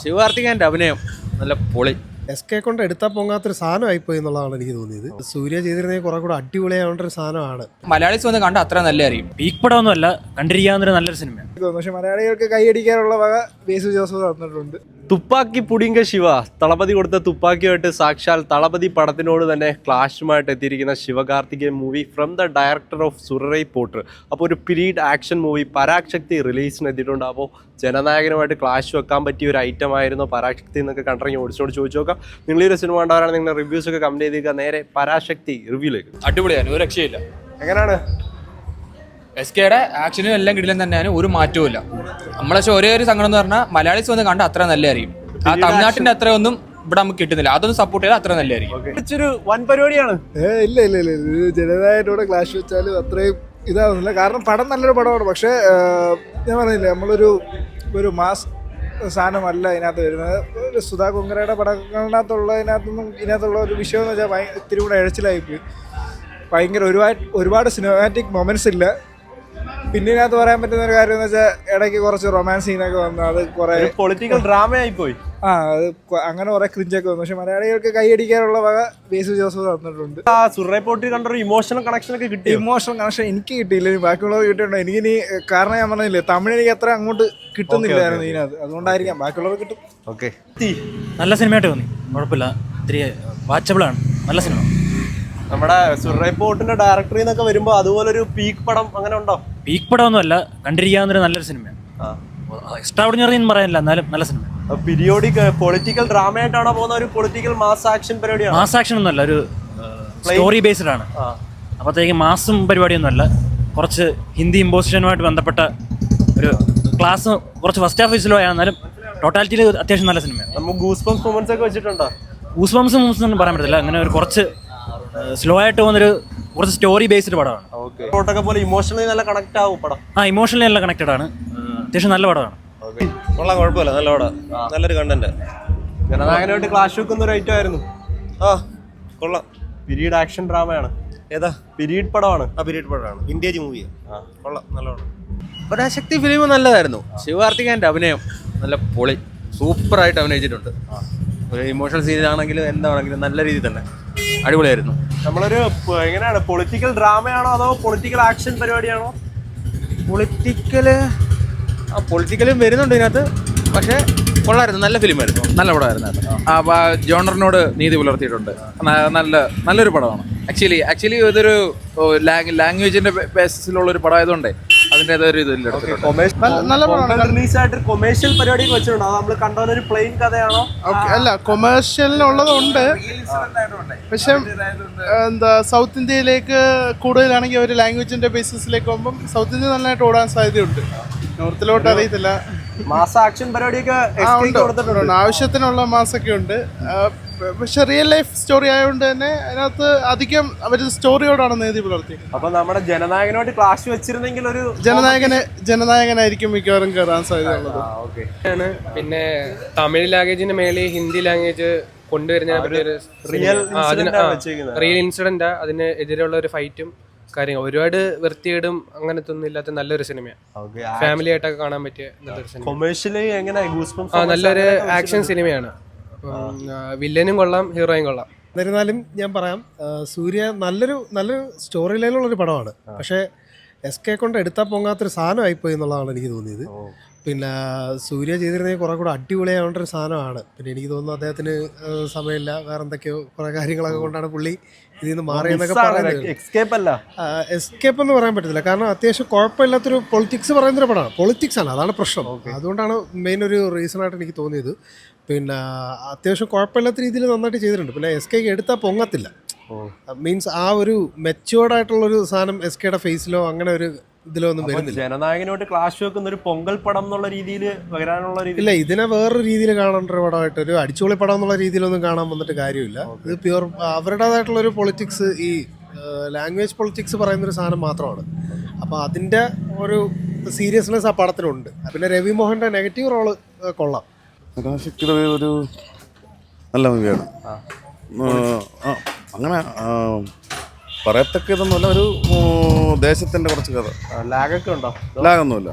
ശിവകാർത്തികേയന്റെ അഭിനയം നല്ല പൊളി. SK കൊണ്ട് എടുത്താൽ പൊങ്ങാത്തൊരു സാധനമായിപ്പോയി എന്നുള്ളതാണ് എനിക്ക് തോന്നിയത്. സൂര്യ ചെയ്തിരുന്നെങ്കിൽ കുറെ കൂടെ അടിപൊളിയാവേണ്ട ഒരു സാധനമാണ്. മലയാളീസ് വന്ന് കണ്ട അത്ര നല്ല അറിയും. പീക്ക് പടമൊന്നുമല്ല, കണ്ടിരിക്കാവുന്നൊരു നല്ലൊരു സിനിമയാണ്. പക്ഷെ മലയാളികൾക്ക് കൈയടിക്കാനുള്ള വക ബേസു ജോസഫ് തന്നിട്ടുണ്ട്. തുപ്പാക്കി പുടിങ്ക ശിവ തളപതി കൊടുത്ത തുപ്പാക്കിയായിട്ട് സാക്ഷാൽ തളപതി പടത്തിനോട് തന്നെ ക്ലാഷുമായിട്ട് എത്തിയിരിക്കുന്ന Sivakarthikeyan movie from the director of Soorarai Pottru. അപ്പോൾ ഒരു പീരീഡ് ആക്ഷൻ മൂവി പരാശക്തി റിലീസിന് എത്തിയിട്ടുണ്ട്. അപ്പോൾ ജനനായകനുമായിട്ട് ക്ലാഷ് വെക്കാൻ പറ്റിയ ഒരു ഐറ്റം ആയിരുന്നു പരാശക്തി എന്നൊക്കെ കണ്ടിറങ്ങി ഓടിച്ചോട് ചോദിച്ചു നോക്കാം. നിങ്ങൾ ഈ ഒരു സിനിമ കണ്ടവരാണ്, നിങ്ങളുടെ റിവ്യൂസ് ഒക്കെ കമന്റ് ചെയ്തേക്കുക. നേരെ പരാശക്തി റിവ്യൂലേക്ക്. അടിപൊളിയാണ്, ഒരു രക്ഷയില്ല. എങ്ങനെയാണ്? SKയുടെ ആക്ഷനും എല്ലാം കിടിലൻ തന്നെയാണ്, ഒരു മാറ്റവും ഇല്ല. നമ്മളെ ഒരേ ഒരു സങ്കടം എന്ന് പറഞ്ഞാൽ മലയാളീസ് വന്ന് കണ്ട അത്ര നല്ല അറിയും. ആ തമിഴ്നാട്ടിന്റെ അത്രയൊന്നും ഇവിടെ നമുക്ക് കിട്ടുന്നില്ല. അതൊന്നും സപ്പോർട്ട് ചെയ്താൽ അത്ര നല്ല ആയിരിക്കും. വൻ പരിപാടിയാണ്. ഇല്ല ഇല്ല ഇല്ല ഇത് ജനതായോടെ ക്ലാഷ് വെച്ചാലും അത്രയും ഇതാവുന്നില്ല. കാരണം പടം നല്ലൊരു പടമാണ്. പക്ഷേ ഞാൻ പറഞ്ഞില്ലേ, ഒരു മാസ് സാധനമല്ല ഇതിനകത്ത് വരുന്നത്. ഒരു സുധാ കൊങ്കരയുടെ ഇതിനകത്തുള്ള ഒരു വിഷയം എന്ന് വെച്ചാൽ ഇത്തിരി കൂടെ ഇഴച്ചിലായിപ്പോയി. ഭയങ്കര ഒരുപാട് സിനിമാറ്റിക് മൊമെന്റ്സ് ഇല്ല. പിന്നെ ഇതിനകത്ത് പറയാൻ പറ്റുന്ന ഒരു കാര്യം എന്ന് വെച്ചാൽ ഇടയ്ക്ക് കുറച്ച് റൊമാൻസ് സീനൊക്കെ വന്നു. അത് കുറെ പൊളിറ്റിക്കൽ ഡ്രാമ ആയിപ്പോയി. അത് അങ്ങനെ കുറെ ക്രിഞ്ചൊക്കെ വന്നു. പക്ഷെ മലയാളികൾക്ക് കൈയടിക്കാനുള്ള വക ബേസു ജോസഫ് തന്നിട്ടുണ്ട്. സുറൈ പോട്ടർ കണ്ട ഒരു ഇമോഷണൽ കണക്ഷൻ ഒക്കെ കിട്ടി. ഇമോഷണൽ കണക്ഷൻ എനിക്ക് കിട്ടിയില്ല, ബാക്കിയുള്ളവർ കിട്ടിയിട്ടുണ്ടോ എനിക്കിനി. കാരണം ഞാൻ പറഞ്ഞില്ലേ, തമിഴ് എനിക്ക് അത്ര അങ്ങോട്ട് കിട്ടുന്നില്ലായിരുന്നു ഇതിനകത്ത്. അതുകൊണ്ടായിരിക്കാം ബാക്കിയുള്ളവർ കിട്ടും. ഓക്കെ, നല്ല സിനിമയായിട്ട് തോന്നി, കുഴപ്പമില്ല, ഇത്തിരി വാച്ചബിളാണ്, നല്ല സിനിമ. നമ്മുടെ സുറൈ പോട്ടിന്റെ ഡയറക്ടറിൽ നിന്നൊക്കെ വരുമ്പോ അതുപോലെ ഒരു പീക്ക് പടം അങ്ങനെ ഉണ്ടോ? പീക്ക് പടമൊന്നുമല്ല, കണ്ടിരിക്കാവുന്നൊരു നല്ലൊരു സിനിമയാണ്. എക്സ്ട്രാ ഓർഡിനറി എന്ന് പറയാനില്ല, എന്നാലും നല്ല സിനിമ. പീരിയോഡിക് പൊളിറ്റിക്കൽ ഡ്രാമ ആയിട്ടാണോ പോകുന്ന, ഒരു പൊളിറ്റിക്കൽ മാസ് ആക്ഷൻ പരിപാടിയാണ്? മാസ് ആക്ഷൻ ഒന്നുമല്ല, ഒരു സ്റ്റോറി ബേസ്ഡ് ആണ്. അപ്പോഴത്തേക്ക് മാസും പരിപാടിയൊന്നുമല്ല. കുറച്ച് ഹിന്ദി ഇമ്പോസിഷനുമായിട്ട് ബന്ധപ്പെട്ട ഒരു ക്ലാസ് കുറച്ച് ഫസ്റ്റ് ഹാഫ് സ്ലോ ആണെന്നാലും ടോട്ടാലിറ്റിയിൽ അത്യാവശ്യം നല്ല സിനിമയാണ്. നമുക്ക് ഗൂസ് ബംസ് മൊമെന്റ്സ് ഒക്കെ വെച്ചിട്ടുണ്ടോ? ഗൂസ് ബംസ് ഒന്നും പറയാൻ പറ്റില്ല. അങ്ങനെ ഒരു കുറച്ച് സ്ലോ ആയിട്ട് പോകുന്നൊരു കുറച്ച് സ്റ്റോറി ബേസ്ഡ് പടമാണ്. പോലെ ഇമോഷണലി നല്ല കണക്ട് ആവും പടം. ഇമോഷണലി നല്ല കണക്റ്റഡ് ആണ്, അത്യാവശ്യം നല്ല പടമാണ്. കൊള്ളാം, കുഴപ്പമില്ല, നല്ല പടം, നല്ലൊരു കണ്ടന്റ്. ജനനായകനായിട്ട് ക്ലാഷ് വെക്കുന്ന ഒരു ഐറ്റം ആയിരുന്നു. കൊള്ളാം. പീരീഡ് ആക്ഷൻ ഡ്രാമയാണ്. ഏതാ? പീരീഡ് പടമാണ്. പീരീഡ് പടമാണ്, വിന്റേജ് മൂവിയാണ്. കൊള്ളാം, നല്ല പടം. പരാശക്തി ഫിലിം നല്ലതായിരുന്നു. ശിവകാർത്തികേയന്റെ അഭിനയം നല്ല പൊളി, സൂപ്പറായിട്ട് അഭിനയിച്ചിട്ടുണ്ട്. ഒരു ഇമോഷണൽ സീനാണെങ്കിലും എന്താണെങ്കിലും നല്ല രീതിയിൽ തന്നെ അടിപൊളിയായിരുന്നു. നമ്മളൊരു എങ്ങനെയാണ്, പൊളിറ്റിക്കൽ ഡ്രാമയാണോ അതോ പൊളിറ്റിക്കൽ ആക്ഷൻ പരിപാടിയാണോ? പൊളിറ്റിക്കലും വരുന്നുണ്ട് ഇതിനകത്ത്. പക്ഷേ കൊള്ളായിരുന്നു, നല്ല ഫിലിമായിരുന്നു, നല്ല പടമായിരുന്നു. ജോണറിനോട് നീതി പുലർത്തിയിട്ടുണ്ട്. നല്ലൊരു പടമാണ്. ആക്ച്വലി ഇതൊരു ലാംഗ്വേജിന്റെ ബേസിസിലുള്ള ഒരു പടമായതുകൊണ്ട് അതിൻ്റെതൊരു ഇതില്ല. റിലീസായിട്ട് കൊമേഴ്ഷ്യൽ പരിപാടി വെച്ചിട്ടുണ്ടോ? നമ്മൾ കണ്ടൊരു പ്ലെയിൻ കഥയാണോ? അല്ല, കൊമേഴ്ഷ്യലിനുള്ളതുണ്ട്. പക്ഷെ എന്താ, സൗത്ത് ഇന്ത്യയിലേക്ക് കൂടുതലാണെങ്കിൽ ഒരു ലാംഗ്വേജിന്റെ ബേസിസിലേക്ക് പോകുമ്പം സൗത്ത് ഇന്ത്യ നന്നായിട്ട് ഓടാൻ സാധ്യതയുണ്ട്. നോർത്തിലോട്ട് അറിയത്തില്ല. മാസ് ആക്ഷൻ പരിപാടിയൊക്കെ ആവശ്യത്തിനുള്ള മാസൊക്കെ ഉണ്ട്. പക്ഷെ റിയൽ ലൈഫ് സ്റ്റോറി ആയതുകൊണ്ട് തന്നെ അതിനകത്ത് അധികം അവർ സ്റ്റോറിയോടാണ് നീതി പുലർത്തിയത്. അപ്പൊ നമ്മുടെ ജനനായകനോട് ക്ലാസ് വെച്ചിരുന്നെങ്കിൽ ഒരു ജനനായകനായിരിക്കും മിക്കവാറും കയറാൻ സാധ്യതയുള്ളത്. പിന്നെ തമിഴ് ലാംഗ്വേജിന് മേളിൽ ഹിന്ദി ലാംഗ്വേജ് കൊണ്ടുവരുന്നതിനെ പറ്റി ഒരു റിയൽ ഇൻസിഡന്റ്, അതിന് എതിരെയുള്ള ഒരു ഫൈറ്റും കാര്യങ്ങൾ, ഒരുപാട് വൃത്തികേടും അങ്ങനത്തെ ഒന്നും ഇല്ലാത്ത നല്ലൊരു സിനിമയാണ്. ഫാമിലി ആയിട്ടൊക്കെ കാണാൻ പറ്റിയ നല്ലൊരു സിനിമ. നല്ലൊരു ആക്ഷൻ സിനിമയാണ്. വില്ലനും കൊള്ളാം, ഹീറോയും കൊള്ളാം. എന്നിരുന്നാലും ഞാൻ പറയാം, സൂര്യ നല്ലൊരു സ്റ്റോറി ലൈനുള്ളൊരു പടമാണ്. പക്ഷേ SK കൊണ്ട് എടുത്താൽ പൊങ്ങാത്തൊരു സാധനമായിപ്പോയി എന്നുള്ളതാണ് എനിക്ക് തോന്നിയത്. പിന്നെ സൂര്യ ചെയ്തിരുന്നെങ്കിൽ കുറെ കൂടെ അടിപൊളിയാവേണ്ട ഒരു സാധനമാണ്. പിന്നെ എനിക്ക് തോന്നുന്നു അദ്ദേഹത്തിന് സമയമില്ല, വേറെ എന്തൊക്കെയോ കുറെ കാര്യങ്ങളൊക്കെ കൊണ്ടാണ് പുള്ളി ഇതിൽ നിന്ന് മാറിയെന്നൊക്കെ പറയുന്നത്. എസ്കേപ്പ് എന്ന് പറയാൻ പറ്റത്തില്ല. കാരണം അത്യാവശ്യം കുഴപ്പമില്ലാത്തൊരു പൊളിറ്റിക്സ് പറയുന്നൊരു പടമാണ്. പൊളിറ്റിക്സ് ആണ്, അതാണ് പ്രശ്നം. അതുകൊണ്ടാണ് മെയിൻ ഒരു റീസണായിട്ട് എനിക്ക് തോന്നിയത്. പിന്നെ അത്യാവശ്യം കുഴപ്പമില്ലാത്ത രീതിയിൽ നന്നായിട്ട് ചെയ്തിട്ടുണ്ട്. പിന്നെ SK എടുത്താൽ പൊങ്ങത്തില്ല. മീൻസ് ആ ഒരു മെച്ചുവേർഡ് ആയിട്ടുള്ളൊരു സാധനം SKയുടെ ഫേസിലോ അങ്ങനെ ഒരു ഇതിലോ ഒന്നും വരുന്നില്ല. ജനനായകനോട്ട് ക്ലാഷ് വെക്കുന്ന ഒരു പൊങ്കൽ പടം എന്നുള്ള രീതിയിൽ വരാനുള്ള ഇല്ല, ഇതിനെ വേറൊരു രീതിയിൽ കാണേണ്ട ഒരു പടമായിട്ട്, ഒരു അടിച്ചുപൊളി പടം എന്നുള്ള രീതിയിലൊന്നും കാണാൻ വന്നിട്ട് കാര്യമില്ല. ഇത് പ്യുവർ അവരുടേതായിട്ടുള്ളൊരു പൊളിറ്റിക്സ്, ഈ ലാംഗ്വേജ് പൊളിറ്റിക്സ് പറയുന്നൊരു സാധനം മാത്രമാണ്. അപ്പോൾ അതിൻ്റെ ഒരു സീരിയസ്നെസ് ആ പടത്തിനുണ്ട്. പിന്നെ രവി മോഹൻ്റെ നെഗറ്റീവ് റോള് കൊള്ളാം. ഒരു നല്ല മൂവിയാണ്. അങ്ങനെ പറയത്തക്ക ഇതൊന്നുമല്ല, ഒരു ദേശത്തിന്റെ കുറച്ച് കഥ. ലാഗൊക്കെ ഉണ്ടോ? ലാഗൊന്നുമില്ല,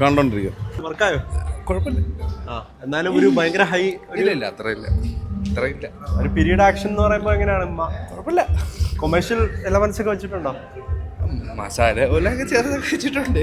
കണ്ടോണ്ടിരിക്കും. കുഴപ്പമില്ല. എന്നാലും ഒരു ഭയങ്കര ഹൈ ഇല്ല അത്ര ഇല്ല. ഒരു പീരീഡ് ആക്ഷൻ എന്ന് പറയുമ്പോൾ എങ്ങനെയാണ് കുഴപ്പമില്ല. കൊമേഴ്ഷ്യൽ എലമെന്റ്സ് ഒക്കെ വെച്ചിട്ടുണ്ടോ? മസാല പോലെ ചേർത്ത് വെച്ചിട്ടുണ്ട്.